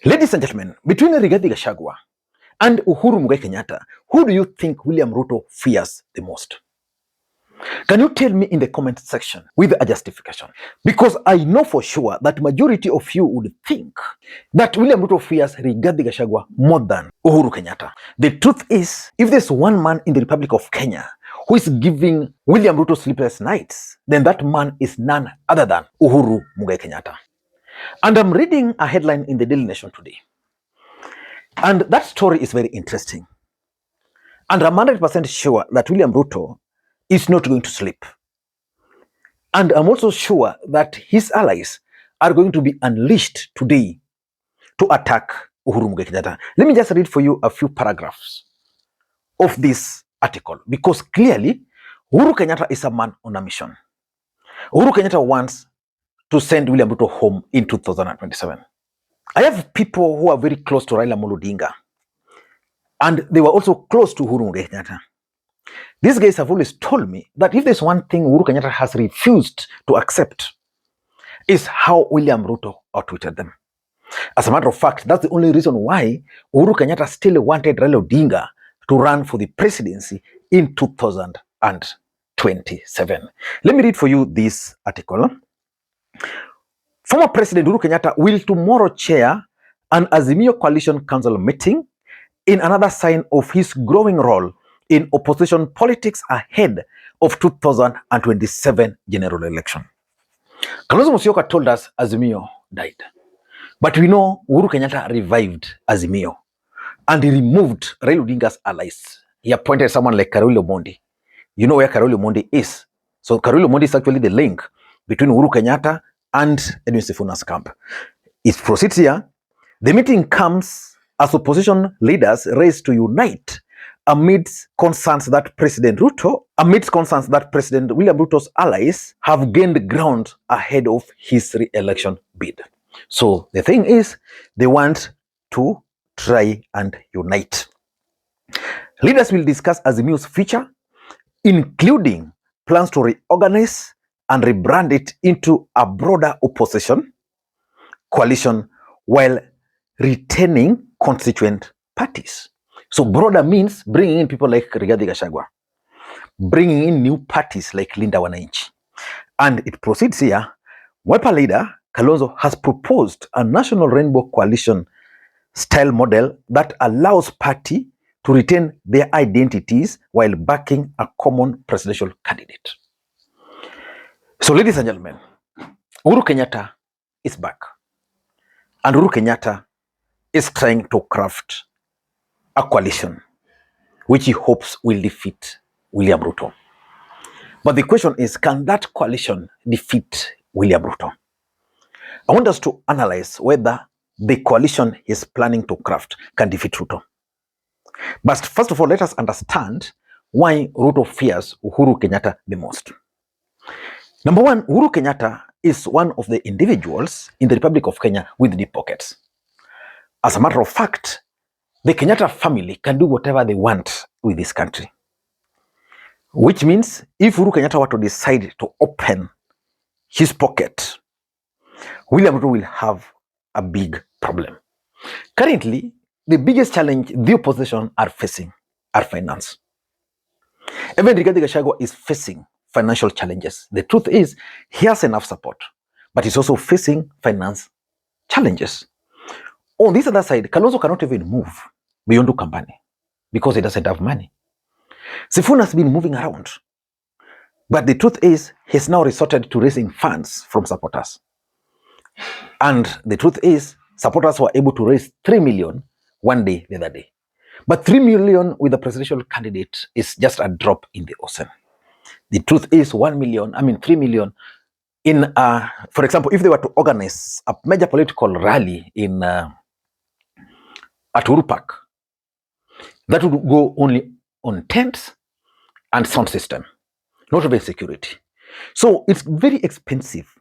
Ladies and gentlemen, between Rigathi Gachagua and Uhuru Kenyatta, who do you think William Ruto fears the most? Can you tell me in the comment section with a justification? Because I know for sure that majority of you would think that William Ruto fears Rigathi Gachagua more than Uhuru Kenyatta. The truth is, if there's one man in the Republic of Kenya who is giving William Ruto sleepless nights, then that man is none other than Uhuru Kenyatta. And I'm reading a headline in the Daily Nation today. And that story is very interesting. And I'm 100% sure that William Ruto is not going to sleep. And I'm also sure that his allies are going to be unleashed today to attack Uhuru Kenyatta. Let me just read for you a few paragraphs of this article, because clearly Uhuru Kenyatta is a man on a mission. Uhuru Kenyatta wants to send William Ruto home in 2027. I have people who are very close to Raila Odinga, and they were also close to Uhuru Kenyatta. These guys have always told me that if there's one thing Uhuru Kenyatta has refused to accept, is how William Ruto outwitted them. As a matter of fact, that's the only reason why Uhuru Kenyatta still wanted Raila Odinga to run for the presidency in 2027. Let me read for you this article. Former President Uhuru Kenyatta will tomorrow chair an Azimio Coalition Council meeting in another sign of his growing role in opposition politics ahead of 2027 general election. Kalonzo Musyoka told us Azimio died. But we know Uhuru Kenyatta revived Azimio and he removed Raila Odinga's allies. He appointed someone like Omondi. You know where Omondi is. So Omondi is actually the link between Uhuru Kenyatta and Edwin Sifuna's camp. It proceeds here. The meeting comes as opposition leaders race to unite amidst concerns that President William Ruto's allies have gained ground ahead of his re-election bid. So the thing is, they want to try and unite. Leaders will discuss Azimio's future, including plans to reorganize and rebrand it into a broader opposition coalition while retaining constituent parties. So broader means bringing in people like Rigathi Gachagua, bringing in new parties like Linda Wananchi. And it proceeds here. Wiper leader Kalonzo has proposed a national rainbow coalition style model that allows party to retain their identities while backing a common presidential candidate. So ladies and gentlemen, Uhuru Kenyatta is back. And Uhuru Kenyatta is trying to craft a coalition which he hopes will defeat William Ruto. But the question is, can that coalition defeat William Ruto? I want us to analyze whether the coalition he's planning to craft can defeat Ruto. But first of all, let us understand why Ruto fears Uhuru Kenyatta the most. Number one, Uhuru Kenyatta is one of the individuals in the Republic of Kenya with deep pockets. As a matter of fact, the Kenyatta family can do whatever they want with this country. Which means if Uhuru Kenyatta were to decide to open his pocket, William Ruto will have a big problem. Currently, the biggest challenge the opposition are facing are finance. Even Rigathi Gachagua is facing financial challenges. The truth is, he has enough support, but he's also facing finance challenges. On this other side, Kalonzo cannot even move beyond Ukambani because he doesn't have money. Sifuna has been moving around. But the truth is, he's now resorted to raising funds from supporters. And the truth is, supporters were able to raise 3 million one day the other day. But 3 million with a presidential candidate is just a drop in the ocean. The truth is 3 million in, for example, if they were to organize a major political rally in at Uhuru Park, that would go only on tents and sound system, not even security. So it's very expensive.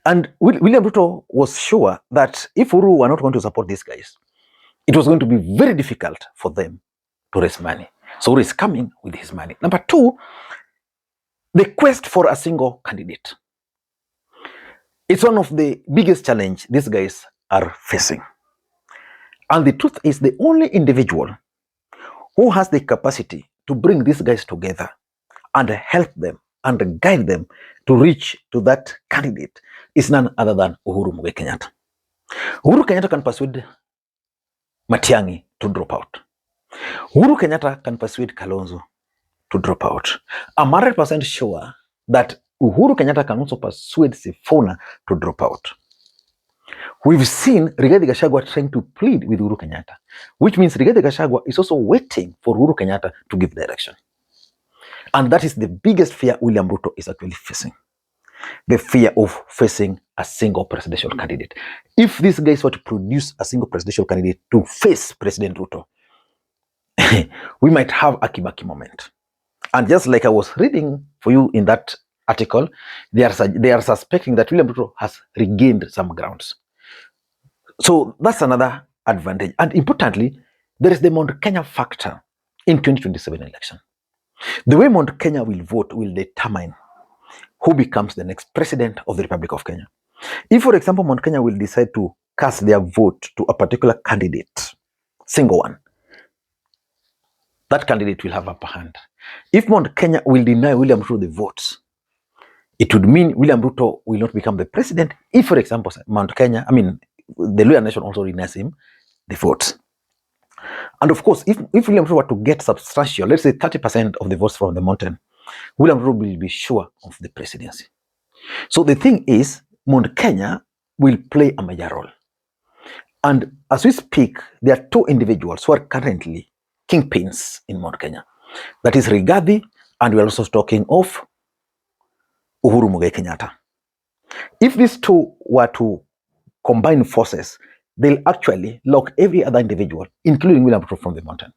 And William Ruto was sure that if Uhuru were not going to support these guys, it was going to be very difficult for them to raise money. So Uhuru is coming with his money. Number two, the quest for a single candidate. It's one of the biggest challenges these guys are facing. And the truth is, the only individual who has the capacity to bring these guys together and help them and guide them to reach to that candidate is none other than Uhuru Kenyatta. Uhuru Kenyatta can persuade Matiangi to drop out. Uhuru Kenyatta can persuade Kalonzo to drop out. I'm 100% sure that Uhuru Kenyatta can also persuade Sifuna to drop out. We've seen Rigathi Gachagua trying to plead with Uhuru Kenyatta, which means Rigathi Gachagua is also waiting for Uhuru Kenyatta to give direction. And that is the biggest fear William Ruto is actually facing. The fear of facing a single presidential candidate. If these guys were to produce a single presidential candidate to face President Ruto, we might have a Kibaki moment. And just like I was reading for you in that article, they are suspecting that William Ruto has regained some grounds. So that's another advantage. And importantly, there is the Mount Kenya factor in 2027 election. The way Mount Kenya will vote will determine who becomes the next president of the Republic of Kenya. If, for example, Mount Kenya will decide to cast their vote to a particular candidate, single one, that candidate will have upper hand. If Mount Kenya will deny William Ruto the votes, it would mean William Ruto will not become the president. If, for example, Mount Kenya, the Luhya nation also denies him the votes. And of course, if William Ruto were to get substantial, let's say 30% of the votes from the mountain, William Ruto will be sure of the presidency. So the thing is, Mount Kenya will play a major role. And as we speak, there are two individuals who are currently kingpins in Mount Kenya. That is Rigathi, and we're also talking of Uhuru Kenyatta. If these two were to combine forces, they'll actually lock every other individual, including William Ruto, from the mountain.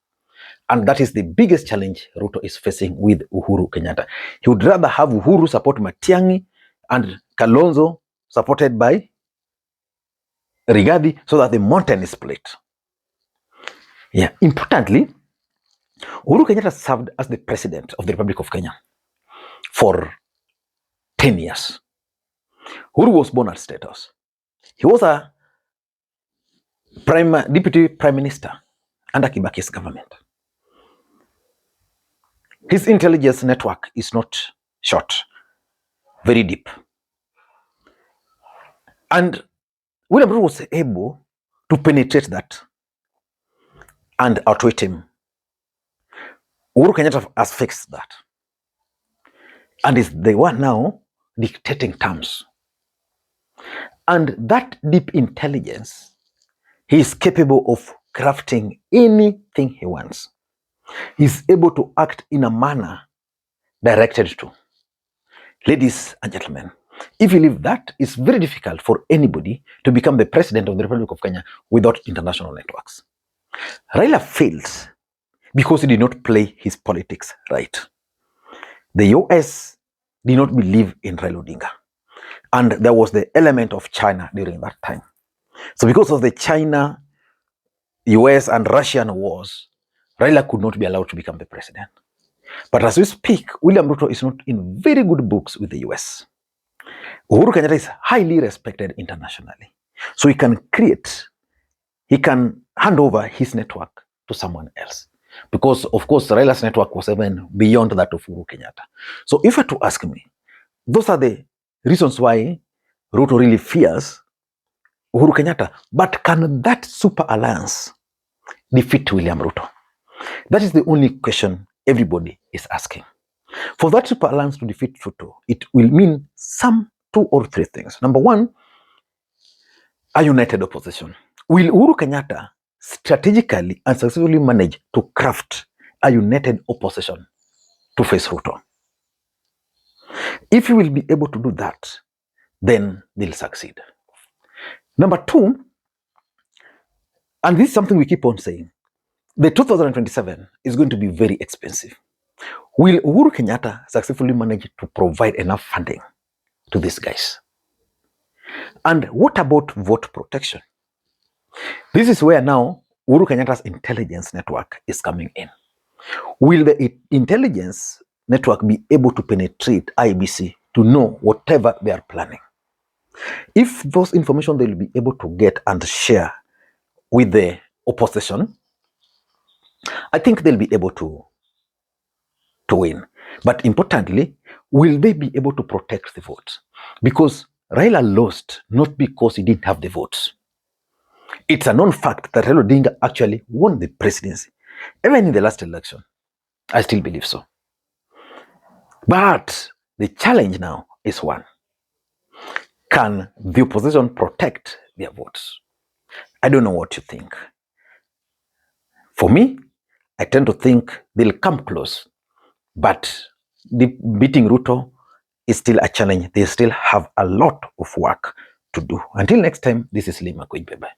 And that is the biggest challenge Ruto is facing with Uhuru Kenyatta. He would rather have Uhuru support Matiangi and Kalonzo supported by Rigathi so that the mountain is split. Yeah, importantly, Uhuru Kenyatta served as the president of the Republic of Kenya for 10 years. Uhuru was born at State House. He was a deputy prime minister under Kibaki's government. His intelligence network is not short, very deep. And William Ruto was able to penetrate that and outwit him. Uhuru Kenyatta has fixed that and is the one now dictating terms. And that deep intelligence, he is capable of crafting anything he wants. He's able to act in a manner directed to. Ladies and gentlemen, if you leave that, it's very difficult for anybody to become the president of the Republic of Kenya without international networks. Raila failed because he did not play his politics right. The US did not believe in Raila Odinga. And there was the element of China during that time. So because of the China, US and Russian wars, Raila could not be allowed to become the president. But as we speak, William Ruto is not in very good books with the US. Uhuru Kenyatta is highly respected internationally. So he can hand over his network to someone else. Because, of course, Raila's network was even beyond that of Uhuru Kenyatta. So if you were to ask me, those are the reasons why Ruto really fears Uhuru Kenyatta. But can that super alliance defeat William Ruto? That is the only question everybody is asking. For that super alliance to defeat Ruto, it will mean some 2 or 3 things. Number one, a united opposition. Will Uhuru Kenyatta strategically and successfully manage to craft a united opposition to face Ruto? If he will be able to do that, then they'll succeed. Number 2, and this is something we keep on saying, the 2027 is going to be very expensive. Will Uhuru Kenyatta successfully manage to provide enough funding to these guys? And what about vote protection? This is where now Uhuru Kenyatta's intelligence network is coming in. Will the intelligence network be able to penetrate IBC to know whatever they are planning? If those information they will be able to get and share with the opposition, I think they'll be able to win. But importantly, will they be able to protect the votes? Because Raila lost not because he didn't have the votes. It's a known fact that Raila Odinga actually won the presidency. Even in the last election, I still believe so. But the challenge now is one. Can the opposition protect their votes? I don't know what you think. For me, I tend to think they'll come close. But beating Ruto is still a challenge. They still have a lot of work to do. Until next time, this is Lee Makwiny. Bye-bye.